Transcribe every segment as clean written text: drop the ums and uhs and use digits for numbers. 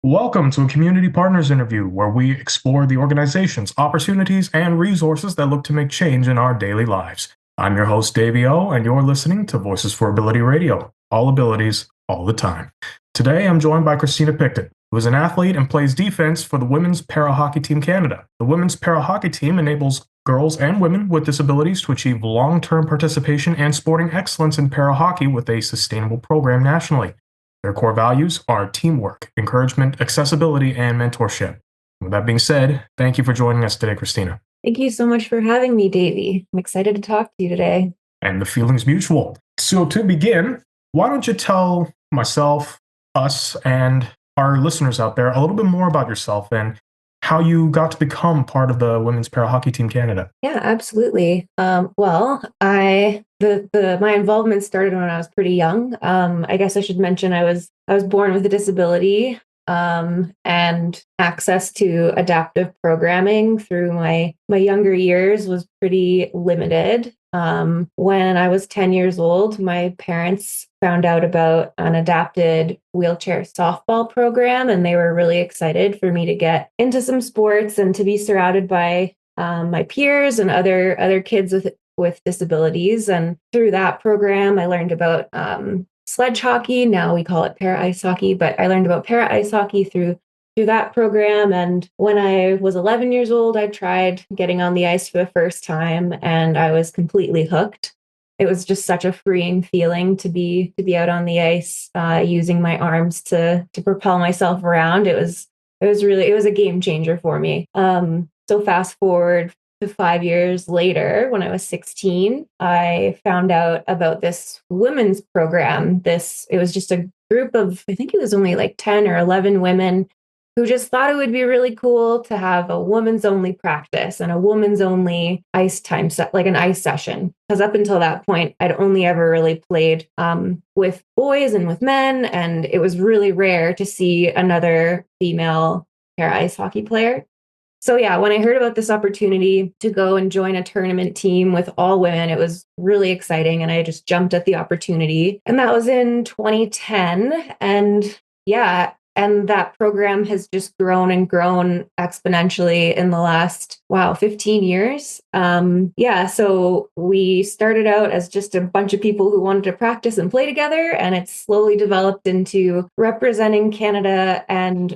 Welcome to a Community Partners interview where we explore the organizations, opportunities, and resources that look to make change in our daily lives. I'm your host, Davy Au, and you're listening to Voices for Ability Radio, all abilities, all the time. Today, I'm joined by Christina Picton, who is an athlete and plays defense for the Women's Para Hockey Team Canada. The Women's Para Hockey Team enables girls and women with disabilities to achieve long-term participation and sporting excellence in para hockey with a sustainable program nationally. Their core values are teamwork, encouragement, accessibility, and mentorship. With that being said, thank you for joining us today, Christina. Thank you so much for having me, Davey. I'm excited to talk to you today. And the feeling's mutual. So to begin, why don't you tell myself, us, and our listeners out there a little bit more about yourself and how you got to become part of the Women's Para Hockey Team Canada? Yeah, absolutely. My involvement started when I was pretty young. I guess I should mention I was born with a disability, and access to adaptive programming through my younger years was pretty limited. When I was 10 years old, my parents found out about an adapted wheelchair softball program, and they were really excited for me to get into some sports and to be surrounded by my peers and other kids with disabilities. And through that program, I learned about sledge hockey. Now we call it para ice hockey, but I learned about para ice hockey through that program. And when I was 11 years old, I tried getting on the ice for the first time, and I was completely hooked. It was just such a freeing feeling to be out on the ice, using my arms to propel myself around. It was a game changer for me. So fast forward to 5 years later, when I was 16, I found out about this women's program. It was just a group of, I think it was only like 10 or 11 women who just thought it would be really cool to have a woman's only practice and a woman's only ice time set, like an ice session. Because up until that point, I'd only ever really played with boys and with men, and it was really rare to see another female para ice hockey player. So yeah, when I heard about this opportunity to go and join a tournament team with all women, it was really exciting, and I just jumped at the opportunity. And that was in 2010. And yeah, and that program has just grown and grown exponentially in the last, 15 years. Yeah, so we started out as just a bunch of people who wanted to practice and play together, and it's slowly developed into representing Canada and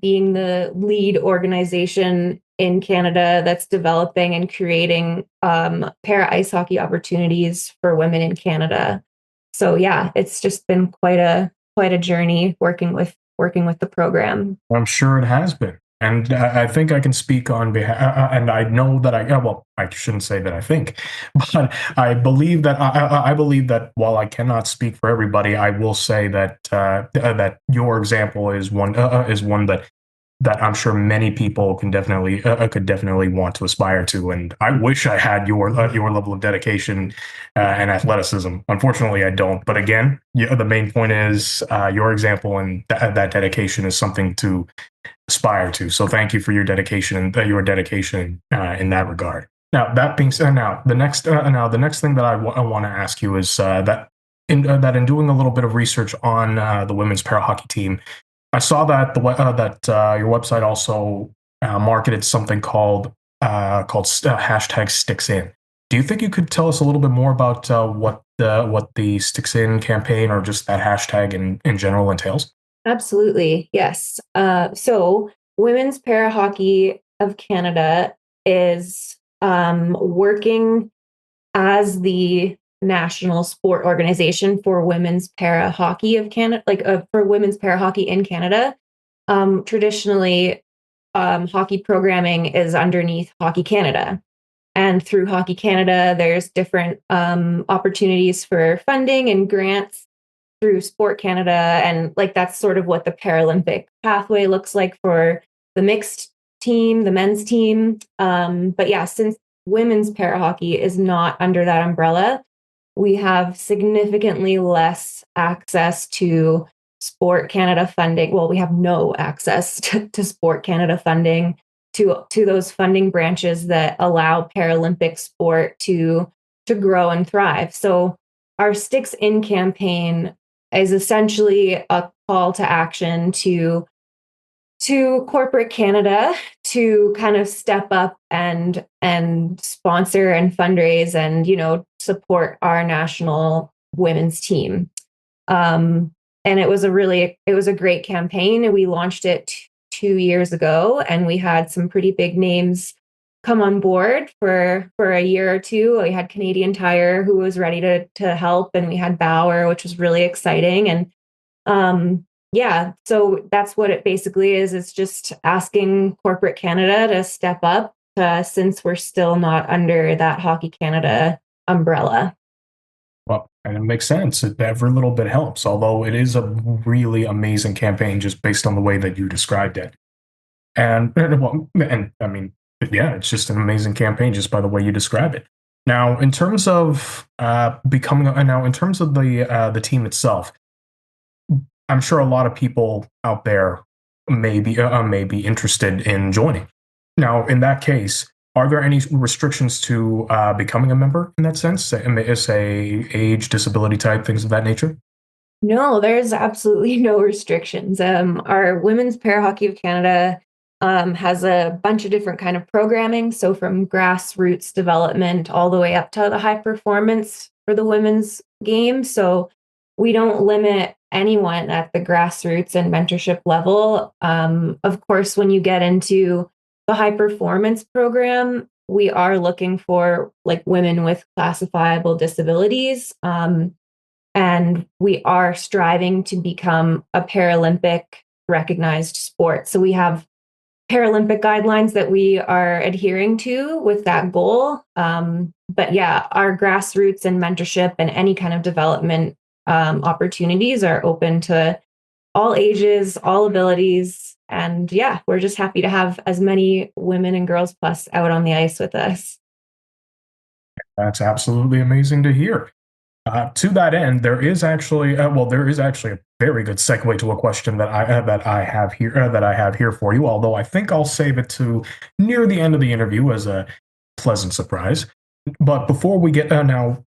being the lead organization in Canada that's developing and creating para ice hockey opportunities for women in Canada. So yeah, it's just been quite a journey working with the program. I'm sure it has been. And I think I can speak on behalf, and I know that well, I shouldn't say that I think, but I believe that while I cannot speak for everybody, I will say that that your example is one that I'm sure many people can definitely could definitely want to aspire to. And I wish I had your level of dedication and athleticism. Unfortunately, I don't. But again, the main point is your example and that dedication is something to aspire to. So thank you for your dedication and your dedication in that regard. Now that being said, the next thing that I want to ask you is that in doing a little bit of research on the women's para hockey team, I saw that your website also marketed something called hashtag Sticks In. Do you think you could tell us a little bit more about what the Sticks In campaign or just that hashtag in general entails? Absolutely. Yes. So Women's Para Hockey of Canada is working as the national sport organization for women's para hockey of Canada, for women's para hockey in Canada. Traditionally, hockey programming is underneath Hockey Canada. And through Hockey Canada, there's different opportunities for funding and grants through Sport Canada. And like that's sort of what the Paralympic pathway looks like for the mixed team, the men's team. But yeah, since women's para hockey is not under that umbrella, we have significantly less access to Sport Canada funding. Well, we have no access to Sport Canada funding, to those funding branches that allow Paralympic sport to grow and thrive. So our Sticks In campaign is essentially a call to action to to corporate Canada to kind of step up and sponsor and fundraise and support our national women's team. And it was a great campaign, and we launched it 2 years ago, and we had some pretty big names come on board for a year or two. We had Canadian Tire, who was ready to help, and we had Bauer, which was really exciting. And yeah, so that's what it basically is. It's just asking corporate Canada to step up, since we're still not under that Hockey Canada umbrella. Well, and it makes sense. Every little bit helps, although it is a really amazing campaign just based on the way that you described it. And I mean, yeah, it's just an amazing campaign just by the way you describe it. Now, in terms of now in terms of the team itself, I'm sure a lot of people out there may be interested in joining. Now, in that case, are there any restrictions to becoming a member in that sense? Say age, disability type, things of that nature. No, there's absolutely no restrictions. Our Women's Para Hockey of Canada has a bunch of different kind of programming. So from grassroots development all the way up to the high performance for the women's game. So we don't limit anyone at the grassroots and mentorship level. Of course, when you get into the high performance program, we are looking for like women with classifiable disabilities. And we are striving to become a Paralympic recognized sport. So we have Paralympic guidelines that we are adhering to with that goal. But yeah, our grassroots and mentorship and any kind of development opportunities are open to all ages, all abilities. And yeah, we're just happy to have as many women and girls plus out on the ice with us. That's absolutely amazing to hear. To that end, there is actually a very good segue to a question that I have here for you. Although I think I'll save it to near the end of the interview as a pleasant surprise. But before we get now,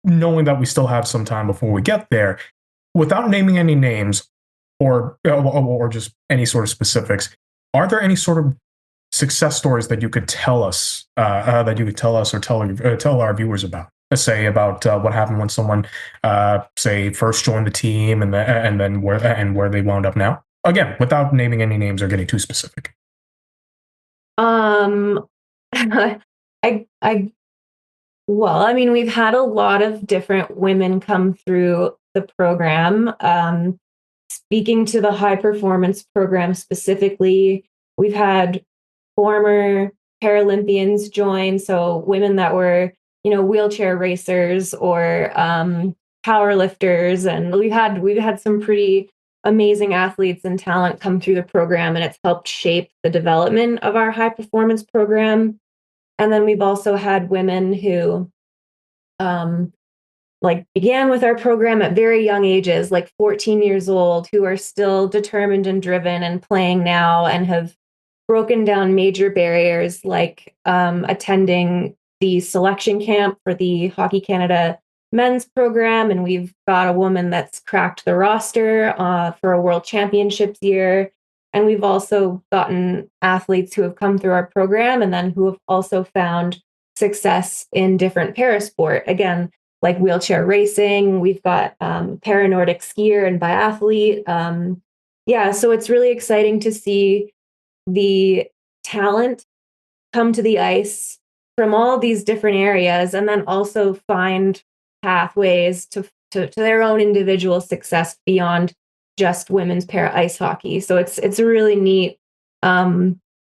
knowing that we still have some time before we get there, without naming any names or just any sort of specifics, are there any sort of success stories that you could tell us or tell our viewers about? Say about what happened when someone, say, first joined the team and then where they wound up now. Again, without naming any names or getting too specific. Um, I well, I mean, we've had a lot of different women come through the program. Speaking to the high performance program specifically, we've had former Paralympians join, so women that were, wheelchair racers or power lifters, and we've had some pretty amazing athletes and talent come through the program, and it's helped shape the development of our high performance program. And then we've also had women who um, began with our program at very young ages, like 14 years old, who are still determined and driven and playing now and have broken down major barriers like attending the selection camp for the Hockey Canada men's program. And we've got a woman that's cracked the roster for a world championships year. And we've also gotten athletes who have come through our program and then who have also found success in different parasport. Again, like wheelchair racing, we've got para Nordic skier and biathlete. Yeah, so it's really exciting to see the talent come to the ice from all these different areas and then also find pathways to their own individual success beyond just women's para ice hockey. So it's a really neat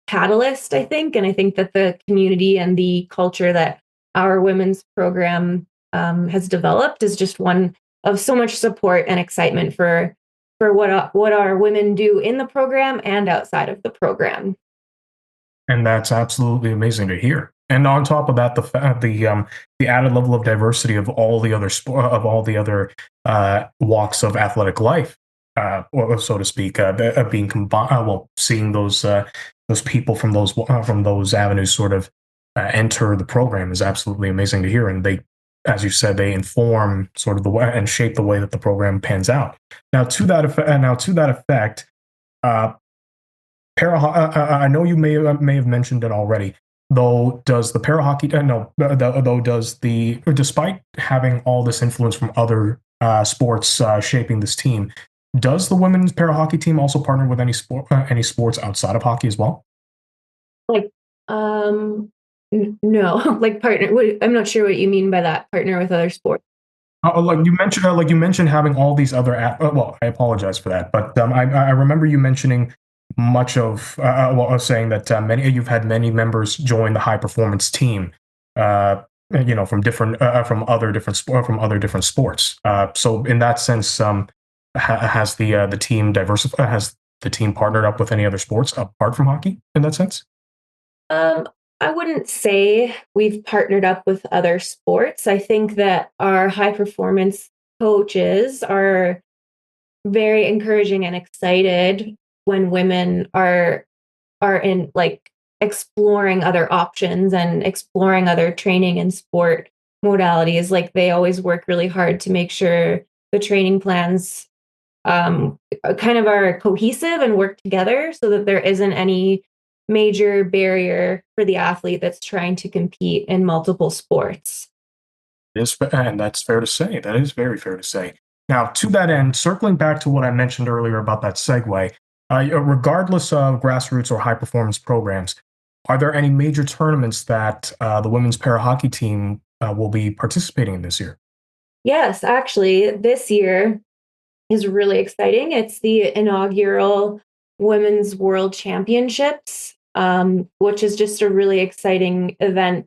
catalyst, I think. And I think that the community and the culture that our women's program has developed is just one of so much support and excitement for what our women do in the program and outside of the program. And that's absolutely amazing to hear. And on top of that, the added level of diversity of all the other walks of athletic life, or so to speak, being combined. Seeing those people from those avenues sort of enter the program is absolutely amazing to hear. And they, as you said, they inform sort of the way and shape the way that the program pans out. Now, to that effect, uh, I know you may have mentioned it already. Though, does the para hockey? No, though does the despite having all this influence from other sports shaping this team, does the women's para hockey team also partner with any sports outside of hockey as well? Like, no, like partner. I'm not sure what you mean by that. Partner with other sports. Like you mentioned having all these other. Well, I apologize for that, but I remember you mentioning much of. Well, I was saying that many you've had many members join the high performance team. Uh, from different from other different sports. So in that sense, has the team diversified? Has the team partnered up with any other sports apart from hockey? In that sense. Um, I wouldn't say we've partnered up with other sports. I think that our high performance coaches are very encouraging and excited when women are in like exploring other options and exploring other training and sport modalities. Like they always work really hard to make sure the training plans kind of are cohesive and work together so that there isn't any major barrier for the athlete that's trying to compete in multiple sports. And that's fair to say. That is very fair to say. Now, to that end, circling back to what I mentioned earlier about that segue, regardless of grassroots or high performance programs, are there any major tournaments that the women's para hockey team will be participating in this year? Yes, actually, this year is really exciting. It's the inaugural Women's World Championships, which is just a really exciting event.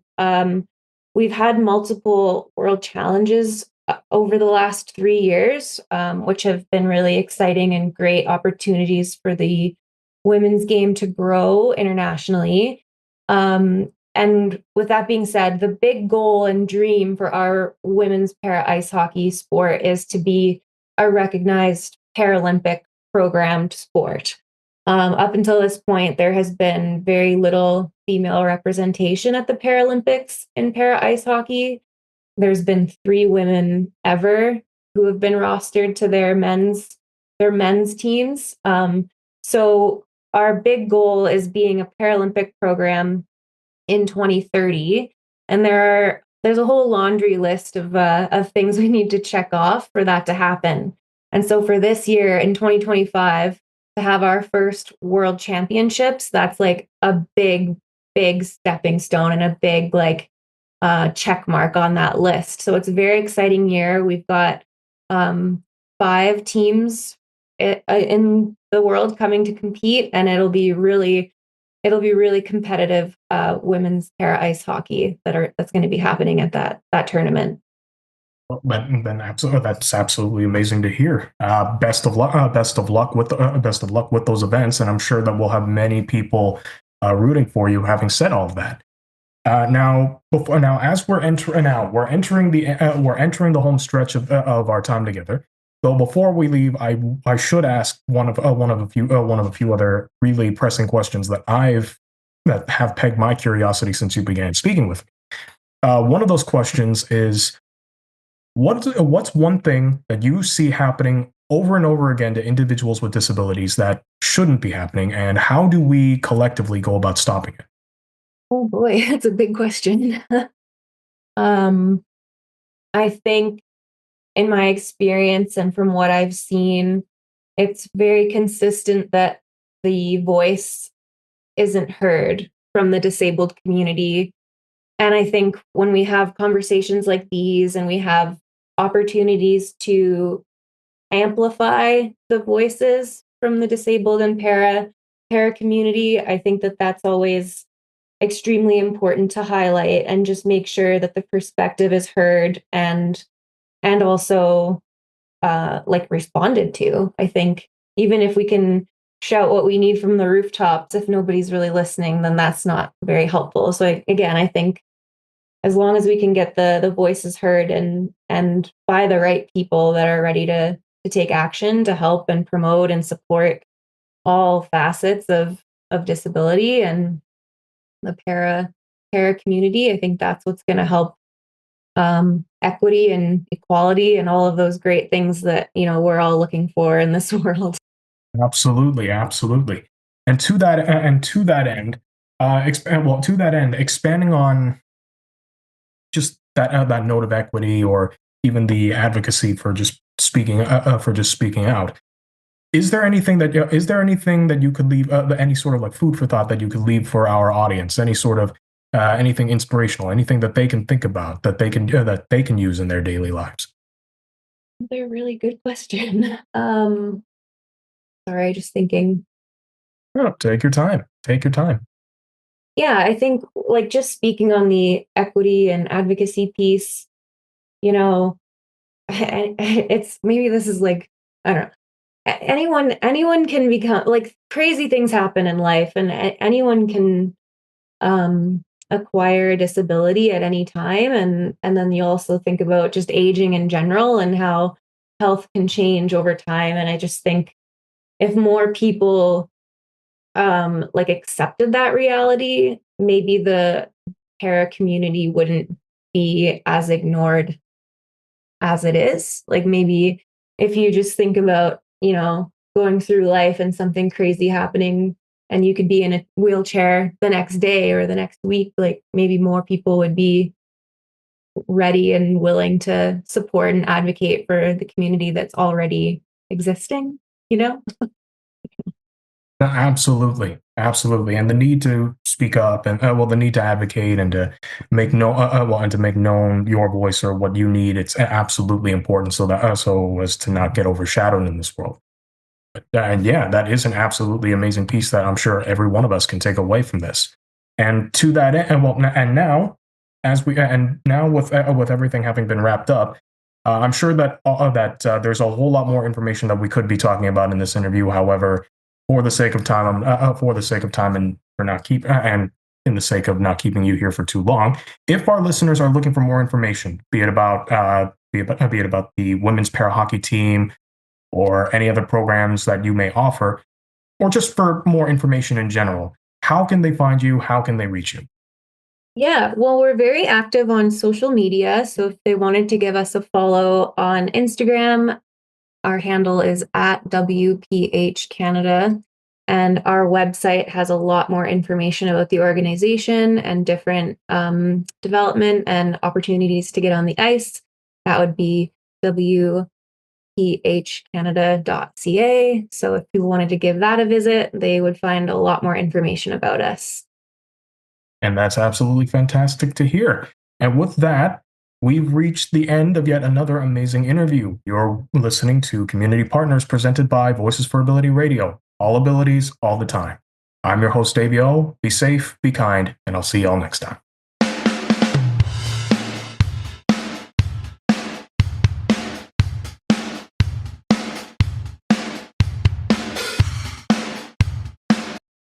We've had multiple world challenges over the last 3 years, which have been really exciting and great opportunities for the women's game to grow internationally. And with that being said, the big goal and dream for our women's para ice hockey sport is to be a recognized Paralympic programmed sport. Up until this point, there has been very little female representation at the Paralympics in para ice hockey. There's been 3 women ever who have been rostered to their men's teams. So our big goal is being a Paralympic program in 2030, and there's a whole laundry list of things we need to check off for that to happen. And so for this year in 2025 to have our first world championships, that's like a big stepping stone and a big like check mark on that list. So it's a very exciting year. We've got 5 teams in the world coming to compete, and it'll be really competitive women's para ice hockey that's going to be happening at that tournament. Well, then absolutely, that's absolutely amazing to hear. Best of luck. Best of luck with those events, and I'm sure that we'll have many people rooting for you. Having said all of that, as we're entering the home stretch of our time together. So before we leave, I should ask one of a few other really pressing questions that have pegged my curiosity since you began speaking with me. One of those questions is what's one thing that you see happening over and over again to individuals with disabilities that shouldn't be happening, and how do we collectively go about stopping it? Oh boy, that's a big question. um, I think in my experience and from what I've seen, it's very consistent that the voice isn't heard from the disabled community. And I think when we have conversations like these and we have opportunities to amplify the voices from the disabled and para community, I think that that's always extremely important to highlight and just make sure that the perspective is heard and also like responded to. I think even if we can shout what we need from the rooftops, if nobody's really listening, then that's not very helpful. So again, I think as long as we can get the voices heard and by the right people that are ready to take action to help and promote and support all facets of disability and the para community, I think that's what's going to help equity and equality and all of those great things that we're all looking for in this world. Absolutely, absolutely. And to that end, to that end, expanding on just that note of equity, or even the advocacy for just speaking out. Is there anything that you could leave, any sort of like food for thought that you could leave for our audience? Any sort of anything inspirational, anything that they can think about, that they can use in their daily lives? They're a really good question. Sorry, just thinking. No, take your time. Take your time. Yeah, I think like just speaking on the equity and advocacy piece, you know, it's maybe this is like I don't know. Anyone can become like crazy things happen in life, and anyone can acquire a disability at any time, and then you also think about just aging in general and how health can change over time. And I just think if more people like accepted that reality, maybe the para community wouldn't be as ignored as it is. Like maybe if you just think about, going through life and something crazy happening and you could be in a wheelchair the next day or the next week, like maybe more people would be ready and willing to support and advocate for the community that's already existing, you know? No, absolutely, absolutely, and the need to speak up, and the need to advocate, and to and to make known your voice or what you need. It's absolutely important, so that so as to not get overshadowed in this world. And yeah, that is an absolutely amazing piece that I'm sure every one of us can take away from this. And to that end, and now, with everything having been wrapped up, I'm sure there's a whole lot more information that we could be talking about in this interview. However, for the sake of time, and for not keep and in the sake of not keeping you here for too long, if our listeners are looking for more information, be it about the women's para hockey team, or any other programs that you may offer, or just for more information in general, how can they find you? How can they reach you? Yeah, well, we're very active on social media. So if they wanted to give us a follow on Instagram, our handle is at WPH Canada. And our website has a lot more information about the organization and different development and opportunities to get on the ice. That would be wphcanada.ca. So if people wanted to give that a visit, they would find a lot more information about us. And that's absolutely fantastic to hear. And with that, we've reached the end of yet another amazing interview. You're listening to Community Partners, presented by Voices for Ability Radio. All abilities, all the time. I'm your host, Davy Au. Be safe, be kind, and I'll see y'all next time.